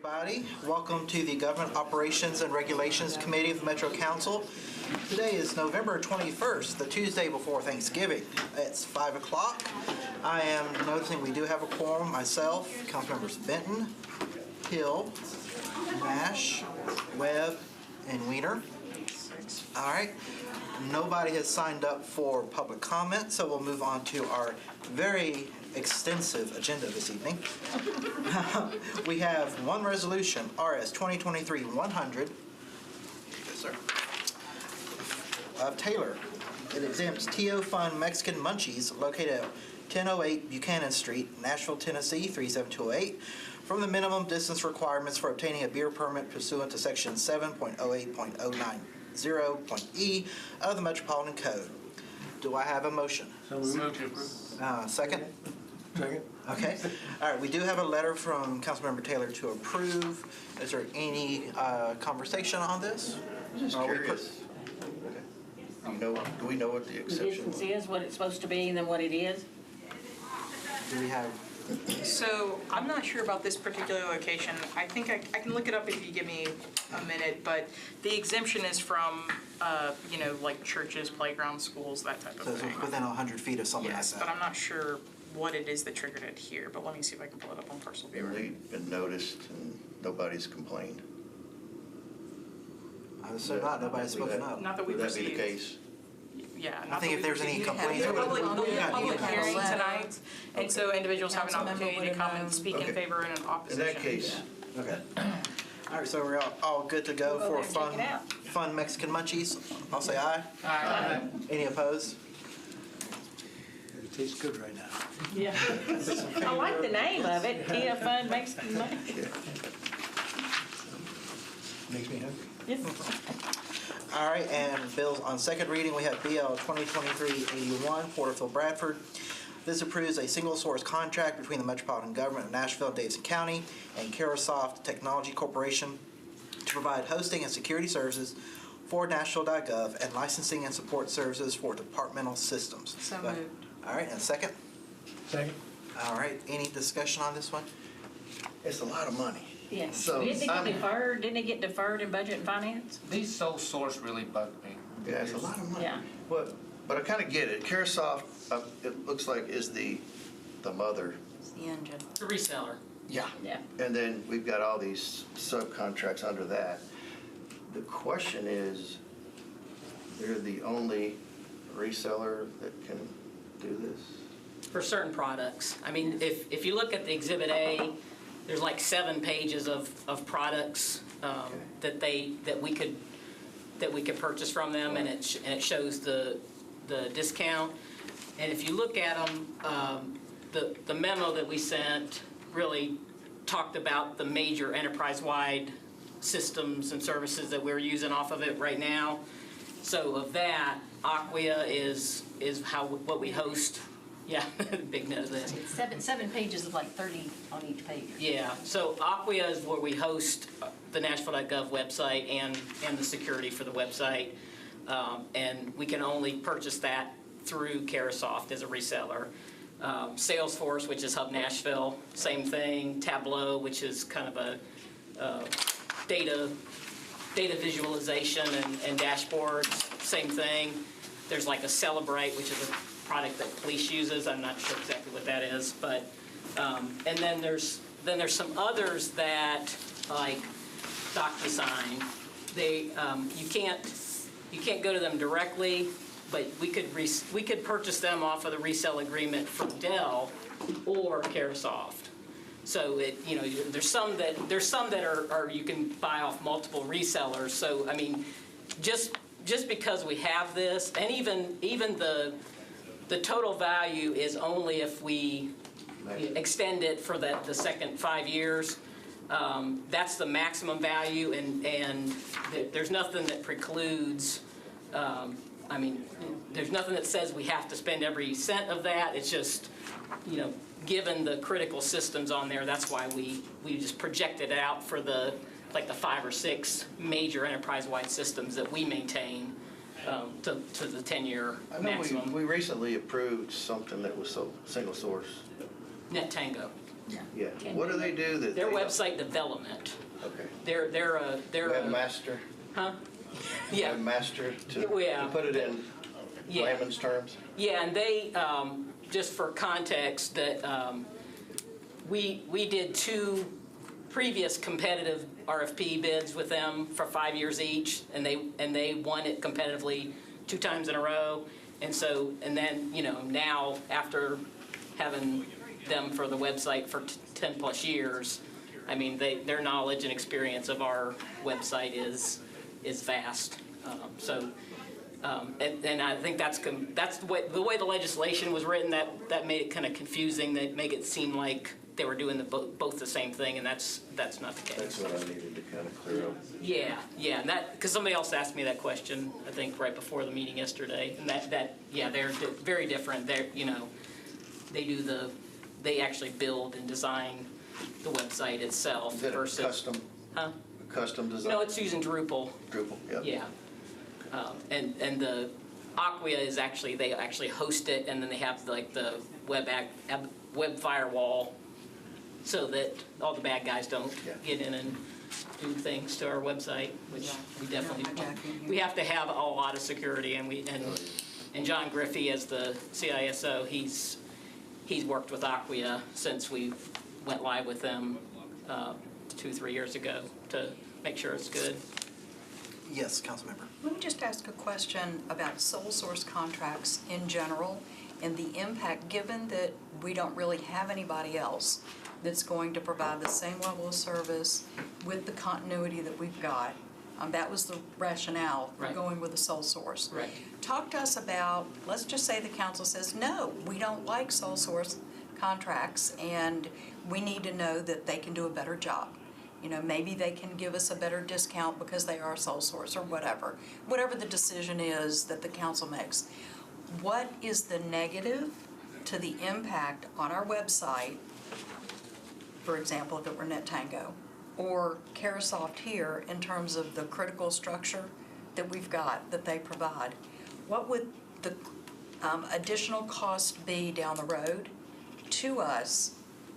everybody. Welcome to the Government Operations and Regulations Committee of the Metro Council. Today is November 21st, the Tuesday before Thanksgiving. It's 5 o'clock. I am noticing we do have a quorum, myself, Councilmembers Benton, Hill, Nash, Webb, and Weiner. All right. Nobody has signed up for public comment, so we'll move on to our very extensive agenda this evening. We have one resolution, RS 2023-100. Yes, sir. Taylor. It exempts TO Fund Mexican Munchies located at 1008 Buchanan Street, Nashville, Tennessee 37208 from the minimum distance requirements for obtaining a beer permit pursuant to section 7.08.090.e of the Metropolitan Code. Do I have a motion? So moved. Second? Second. Okay. All right, we do have a letter from Councilmember Taylor to approve. Is there any conversation on this? Just curious. Do we know what the The exception distance was? is, what it's supposed to be, and then what it is? Do we have, So I'm not sure about this particular location. I think I can look it up if you give me a minute, but the exemption is from, like churches, playgrounds, schools, that type of so it's thing. within 100 feet of something like Yes, that? but I'm not sure what it is that triggered it here, but let me see if I can pull it up on Parcel Viewer. They've been noticed and nobody's complained. I would say not, nobody's spoken up. Not that we've Would that be received. the case? Yeah. I think if there's any complaints. There's a public Yeah. hearing tonight, and so individuals have an Councilmember opportunity to would come have and speak in Okay. favor and in In opposition. that case, Okay. All right, so we're all good to go We'll go for there and check it out. fun Mexican munchies. I'll say aye. Aye. Any opposed? It tastes good right now. Yeah. I like the name of it, Tia Fun Mexican Money. Makes me hungry. Yes. All right, and bills on second reading, we have BL 2023-81, Porterfield Bradford. This approves a single source contract between the Metropolitan Government of Nashville and Davidson County and Carasoft Technology Corporation to provide hosting and security services for Nashville.gov and licensing and support services for departmental systems. So moved. All right, and a second? Second. All right, any discussion on this one? it's a lot of money. Yes. So, Didn't it get deferred in budget and finance? These sole source really bug me. Yeah, it's a lot of money. Yeah. But I kind of get it. Carasoft, it looks like is the mother. It's the engine. The reseller. Yeah. Yeah. And then we've got all these subcontracts under that. The question is, they're the only reseller that can do this? For certain products. I mean, if you look at the Exhibit A, there's like 7 pages of products that we could purchase from them, and it shows the discount. And if you look at them, the memo that we sent really talked about the major enterprise-wide systems and services that we're using off of it right now. So of that, Acquia is what we host. Yeah, big note of this. It's seven pages of like 30 on each page. Yeah, so Acquia is where we host the Nashville.gov website and the security for the website. And we can only purchase that through Carasoft as a reseller. Salesforce, which is Hub Nashville, same thing. Tableau, which is kind of a data visualization and dashboards, same thing. There's like a Celebrate, which is a product that police uses. I'm not sure exactly what that is, but and then there's some others that like DocuSign. You can't go to them directly, but we could purchase them off of the resale agreement from Dell or Carasoft. So there's some that are you can buy off multiple resellers. So I mean, just because we have this, and even the total value is only if we extend it for the second 5 years. That's the maximum value, and there's nothing that precludes. There's nothing that says we have to spend every cent of that. It's just, given the critical systems on there, that's why we just projected it out for the 5 or 6 major enterprise-wide systems that we maintain. To the 10-year I know maximum. we recently approved something that was so single source. NetTango. Yeah, what do they do that? Their they don't- website development. Okay. They're a Webmaster? huh? Yeah. Webmaster Yeah. to put it in Yeah. layman's terms? Yeah, and they, just for context, that we did 2 previous competitive RFP bids with them for 5 years each, and they won it competitively 2 times in a row. And so, and then, now after having them for the website for 10 plus years, I mean, their knowledge and experience of our website is vast. And I think that's the way the legislation was written, that made it kind of confusing, that make it seem like they were doing both the same thing, and that's not the case. That's what I needed to kind of clear up. Yeah, and that, because somebody else asked me that question, I think, right before the meeting yesterday, and they're very different. They actually build and design the website itself Is it versus. custom? Huh? Custom design? No, it's using Drupal. Drupal, yeah. Yeah. And the Acquia is actually, they actually host it, and then they have like the web firewall so that all the bad guys don't Yeah. get in and do things to our website, which we definitely, we have to have a lot of security, and John Griffey as the CISO, he's worked with Acquia since we went live with them 2-3 years ago to make sure it's good. Yes, Councilmember. Let me just ask a question about sole source contracts in general and the impact, given that we don't really have anybody else that's going to provide the same level of service with the continuity that we've got. That was the rationale for Right. going with a sole source. Right. Talk to us about, let's just say the council says, no, we don't like sole source contracts, and we need to know that they can do a better job. Maybe they can give us a better discount because they are sole source or whatever. Whatever the decision is that the council makes. What is the negative to the impact on our website, for example, if it were NetTango, or Carasoft here in terms of the critical structure that we've got that they provide? What would the additional cost be down the road to us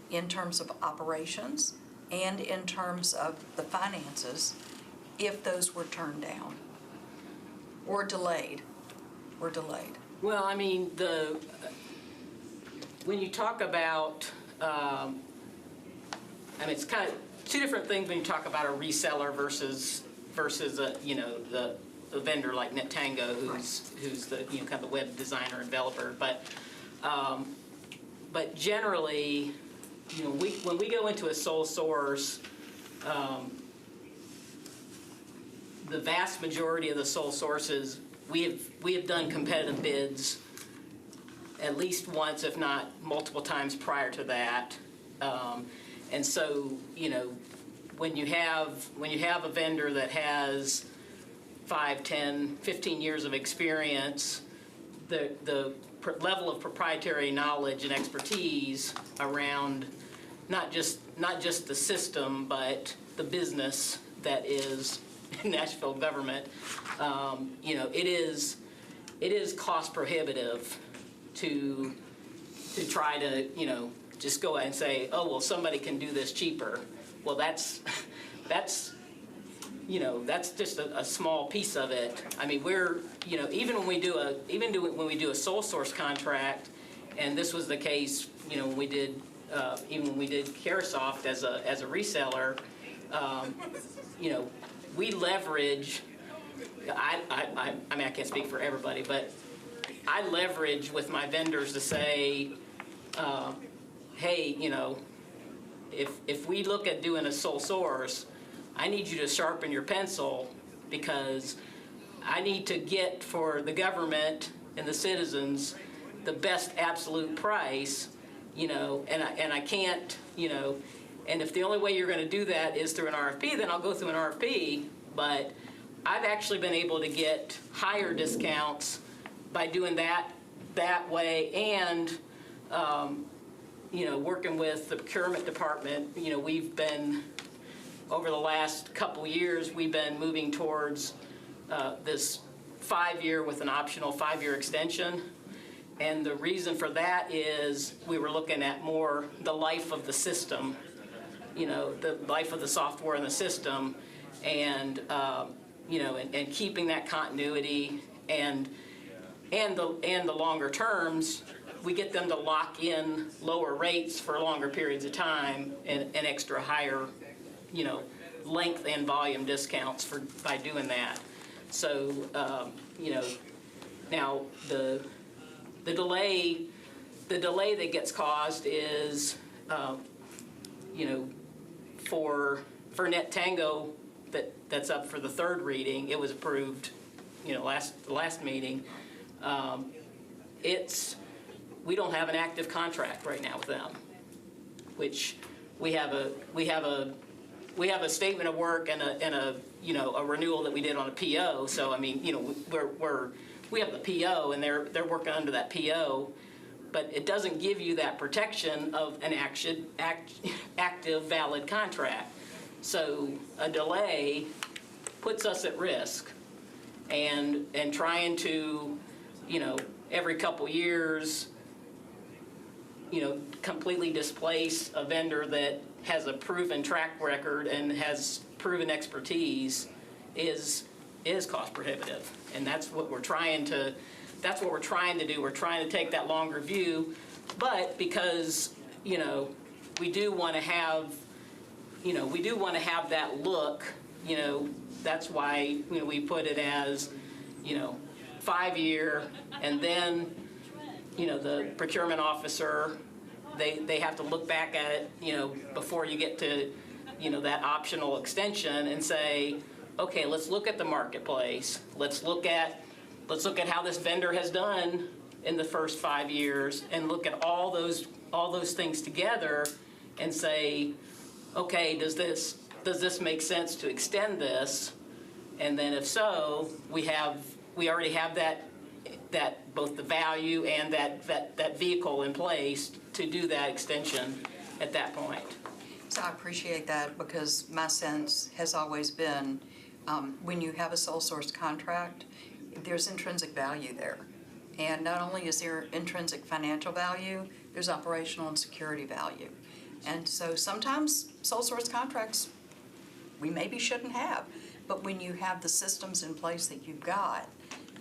in terms of operations and in terms of the finances if those were turned down or delayed? Well, I mean, when you talk about, it's kind of 2 different things when you talk about a reseller versus the vendor like NetTango, who's the kind of the web designer and developer. But generally, when we go into a sole source, the vast majority of the sole sources, we have done competitive bids at least once, if not multiple times prior to that. And so, when you have a vendor that has 5, 10, 15 years of experience, the level of proprietary knowledge and expertise around not just the system, but the business that is Nashville government, it is cost prohibitive to try to, just go ahead and say, oh, well, somebody can do this cheaper. Well, that's just a small piece of it. I mean, we're, even when we do a sole source contract, and this was the case, when we did, even when we did Carasoft as a reseller, we leverage. I mean, I can't speak for everybody, but I leverage with my vendors to say, hey, if we look at doing a sole source, I need you to sharpen your pencil, because I need to get for the government and the citizens the best absolute price, and I can't, and if the only way you're going to do that is through an RFP, then I'll go through an RFP. But I've actually been able to get higher discounts by doing that way, and working with the procurement department. We've been, over the last couple years, we've been moving towards this 5-year with an optional 5-year extension. And the reason for that is we were looking at more the life of the system, you know, the life of the software in the system, and you know, and keeping that continuity, and the longer terms, we get them to lock in lower rates for longer periods of time and extra higher, you know, length and volume discounts by doing that. So you know, now the delay that gets caused is you know, for Net Tango that's up for the third reading. It was approved, you know, last meeting. We don't have an active contract right now with them, which we have a statement of work and a you know, a renewal that we did on a PO. So I mean, you know, we have the PO and they're working under that PO, but it doesn't give you that protection of an active valid contract. So a delay puts us at risk, and trying to, you know, every couple years, you know, completely displace a vendor that has a proven track record and has proven expertise is cost prohibitive. And that's what we're trying to do. We're trying to take that longer view, but because, you know, we do want to have that look, you know, that's why, you know, we put it as, you know, 5-year, and then, you know, the procurement officer, they have to look back at it, you know, before you get to, you know, that optional extension and say, okay, let's look at the marketplace. Let's look at how this vendor has done in the first 5 years, and look at all those things together and say, okay, does this make sense to extend this? And then if so, we already have that both the value and that vehicle in place to do that extension at that point. So I appreciate that, because my sense has always been, when you have a sole source contract, there's intrinsic value there. And not only is there intrinsic financial value, there's operational and security value. And so sometimes sole source contracts we maybe shouldn't have, but when you have the systems in place that you've got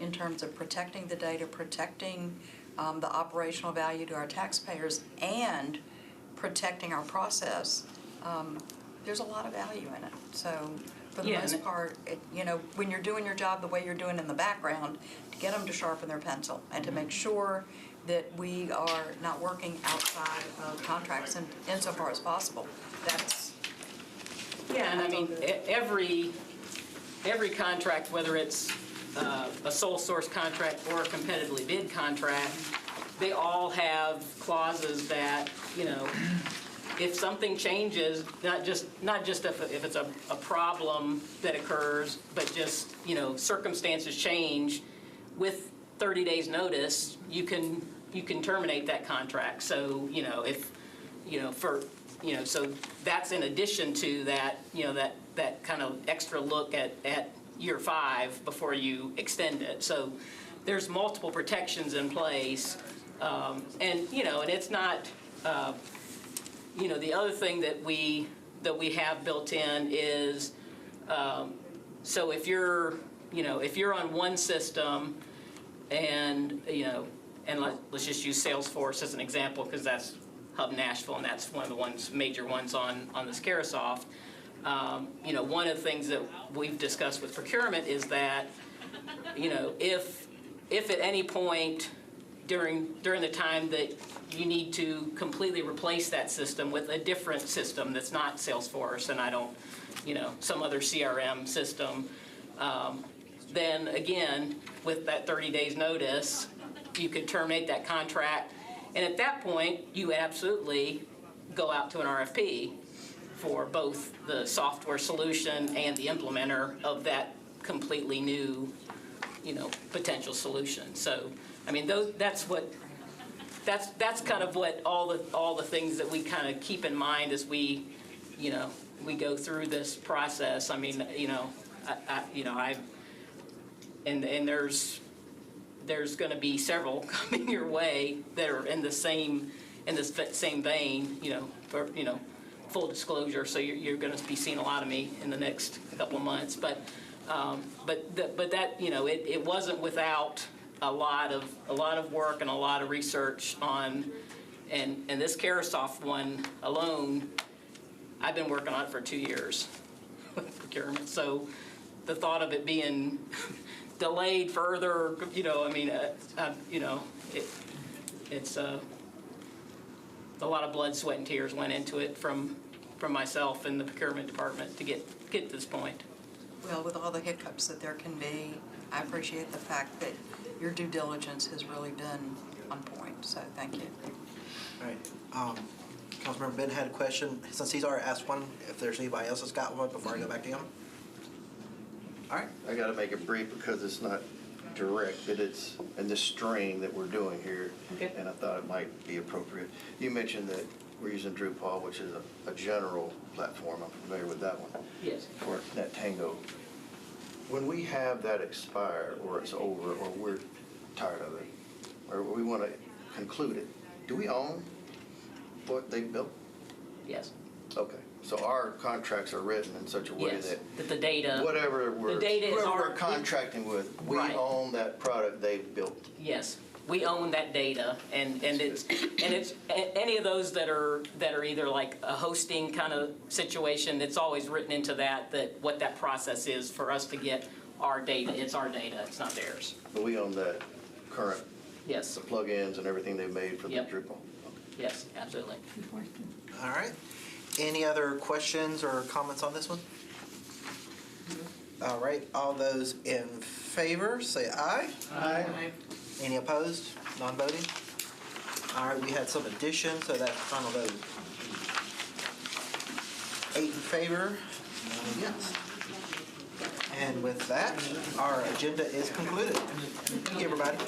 in terms of protecting the data, protecting the operational value to our taxpayers, and protecting our process, there's a lot of value in it. So for the most part, you know, when you're doing your job the way you're doing in the background, to get them to sharpen their pencil and to make sure that we are not working outside of contracts, and insofar as possible. That's and I mean, every contract, whether it's a sole source contract or a competitively bid contract, they all have clauses that, you know, if something changes, not just if it's a problem that occurs, but just, you know, circumstances change, with 30 days notice, you can terminate that contract. So, you know, if, you know, so that's in addition to that, you know, that kind of extra look at year 5 before you extend it. So there's multiple protections in place, and, you know, and it's not, you know, the other thing that we have built in is, so if you're on one system, and, you know, and let's just use Salesforce as an example, because that's Hub Nashville, and that's one of the major ones on this Carasoft. You know, one of the things that we've discussed with procurement is that, you know, if at any point during the time that you need to completely replace that system with a different system that's not Salesforce, and you know, some other CRM system, then again, with that 30 days notice, you could terminate that contract. And at that point, you absolutely go out to an RFP for both the software solution and the implementer of that completely new, you know, potential solution. So, I mean, that's kind of what all the things that we kind of keep in mind as we, you know, we go through this process. I mean, you know, and there's, there's going to be several coming your way that are in the same vein, full disclosure. So you're going to be seeing a lot of me in the next couple of months. But that, it wasn't without a lot of work and a lot of research on, and this Carasoft one alone, I've been working on it for 2 years with procurement. So the thought of it being delayed further, it's a lot of blood, sweat, and tears went into it from myself and the procurement department to get to this point. Well, with all the hiccups that there can be, I appreciate the fact that your due diligence has really been on point, so thank you. All right. Councilmember Ben had a question. Since he's already asked one, if there's anybody else that's got one before I go back to him? All right. I gotta make it brief because it's not direct, but it's in this string that we're doing here. Okay. And I thought it might be appropriate. You mentioned that we're using Drupal, which is a general platform. I'm familiar with that one. Yes. For NetTango. When we have that expire, or it's over, or we're tired of it, or we want to conclude it, do we own what they built? Yes. Okay, so our contracts are written in such a way Yes. that That the data. whatever The data is whoever our- we're contracting with, we Right. own that product they built. Yes, we own that data, and it's any of those that are either like a hosting kind of situation. It's always written into that what that process is for us to get our data. It's our data. It's not theirs. But we own that current, Yes. the plugins and everything they made for the Yep. Drupal. Yes, absolutely. All right. Any other questions or comments on this one? All right. All those in favor, say aye. Aye. Any opposed? Non-voting? All right, we had some additions, so that's the final vote. 8 in favor, 9 against. And with that, our agenda is concluded. Thank you, everybody.